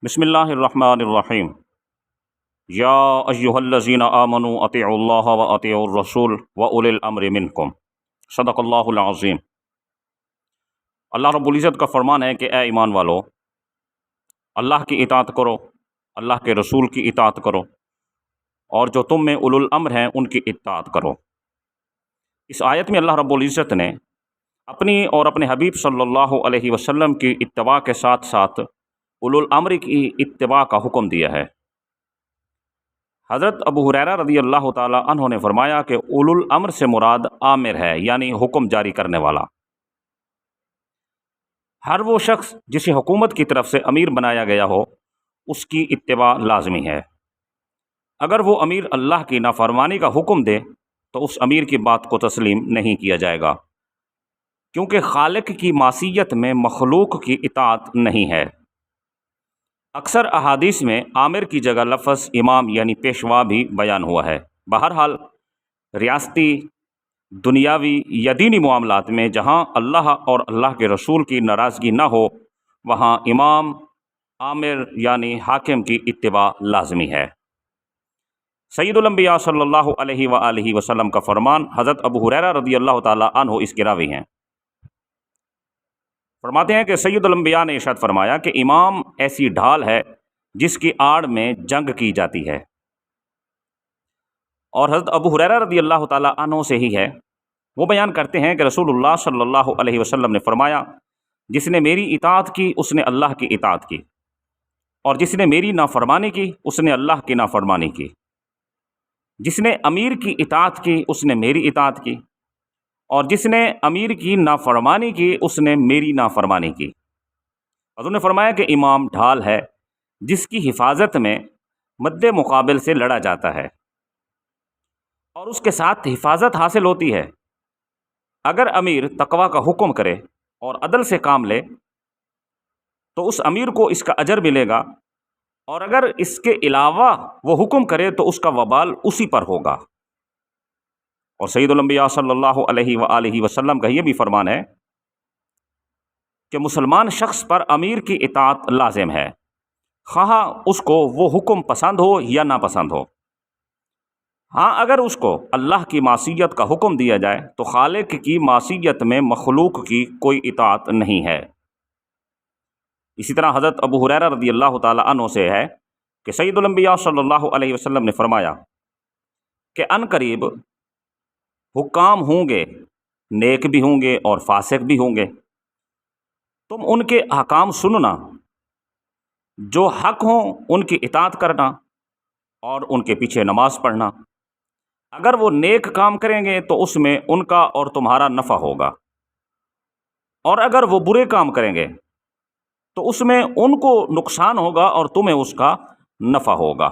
بسم اللہ الرحمن الرحیم۔ یا ایہا الذین آمنوا اطیعوا اللہ و اطیعوا الرسول و اولی الامر منکم۔ صدق اللہ العظیم۔ اللہ رب العزت کا فرمان ہے کہ اے ایمان والو، اللہ کی اطاعت کرو، اللہ کے رسول کی اطاعت کرو، اور جو تم میں اولو الامر ہیں ان کی اطاعت کرو۔ اس آیت میں اللہ رب العزت نے اپنی اور اپنے حبیب صلی اللہ علیہ وسلم کی اتباع کے ساتھ ساتھ اولو الامر کی اتباع کا حکم دیا ہے۔ حضرت ابو ہریرہ رضی اللہ تعالی عنہ نے فرمایا کہ اولو الامر سے مراد آمر ہے، یعنی حکم جاری کرنے والا۔ ہر وہ شخص جسے حکومت کی طرف سے امیر بنایا گیا ہو، اس کی اتباع لازمی ہے۔ اگر وہ امیر اللہ کی نافرمانی کا حکم دے تو اس امیر کی بات کو تسلیم نہیں کیا جائے گا، کیونکہ خالق کی معصیت میں مخلوق کی اطاعت نہیں ہے۔ اکثر احادیث میں آمر کی جگہ لفظ امام یعنی پیشوا بھی بیان ہوا ہے۔ بہرحال ریاستی، دنیاوی یا دینی معاملات میں جہاں اللہ اور اللہ کے رسول کی ناراضگی نہ ہو، وہاں امام، آمر یعنی حاکم کی اتباع لازمی ہے۔ سید الانبیاء صلی اللہ علیہ وآلہ وسلم کا فرمان، حضرت ابو ہریرہ رضی اللہ تعالی عنہ اس کے راوی ہیں، فرماتے ہیں کہ سید الانبیاء نے ارشاد فرمایا کہ امام ایسی ڈھال ہے جس کی آڑ میں جنگ کی جاتی ہے۔ اور حضرت ابو ہریرہ رضی اللہ تعالی عنہ سے ہی ہے، وہ بیان کرتے ہیں کہ رسول اللہ صلی اللہ علیہ وسلم نے فرمایا، جس نے میری اطاعت کی اس نے اللہ کی اطاعت کی، اور جس نے میری نافرمانی کی اس نے اللہ کی نافرمانی کی۔ جس نے امیر کی اطاعت کی اس نے میری اطاعت کی، اور جس نے امیر کی نافرمانی کی اس نے میری نافرمانی کی۔ حضور نے فرمایا کہ امام ڈھال ہے جس کی حفاظت میں مد مقابل سے لڑا جاتا ہے، اور اس کے ساتھ حفاظت حاصل ہوتی ہے۔ اگر امیر تقوی کا حکم کرے اور عدل سے کام لے تو اس امیر کو اس کا اجر ملے گا، اور اگر اس کے علاوہ وہ حکم کرے تو اس کا وبال اسی پر ہوگا۔ اور سید الانبیاء صلی اللہ علیہ وآلہ وسلم کا یہ بھی فرمان ہے کہ مسلمان شخص پر امیر کی اطاعت لازم ہے، خواہ اس کو وہ حکم پسند ہو یا ناپسند ہو۔ ہاں، اگر اس کو اللہ کی معصیت کا حکم دیا جائے تو خالق کی معصیت میں مخلوق کی کوئی اطاعت نہیں ہے۔ اسی طرح حضرت ابو ہریرہ رضی اللہ تعالی عنہ سے ہے کہ سید الانبیاء صلی اللہ علیہ وسلم نے فرمایا کہ عنقریب حکام ہوں گے، نیک بھی ہوں گے اور فاسق بھی ہوں گے، تم ان کے احکام سننا، جو حق ہوں ان کی اطاعت کرنا اور ان کے پیچھے نماز پڑھنا۔ اگر وہ نیک کام کریں گے تو اس میں ان کا اور تمہارا نفع ہوگا، اور اگر وہ برے کام کریں گے تو اس میں ان کو نقصان ہوگا اور تمہیں اس کا نفع ہوگا۔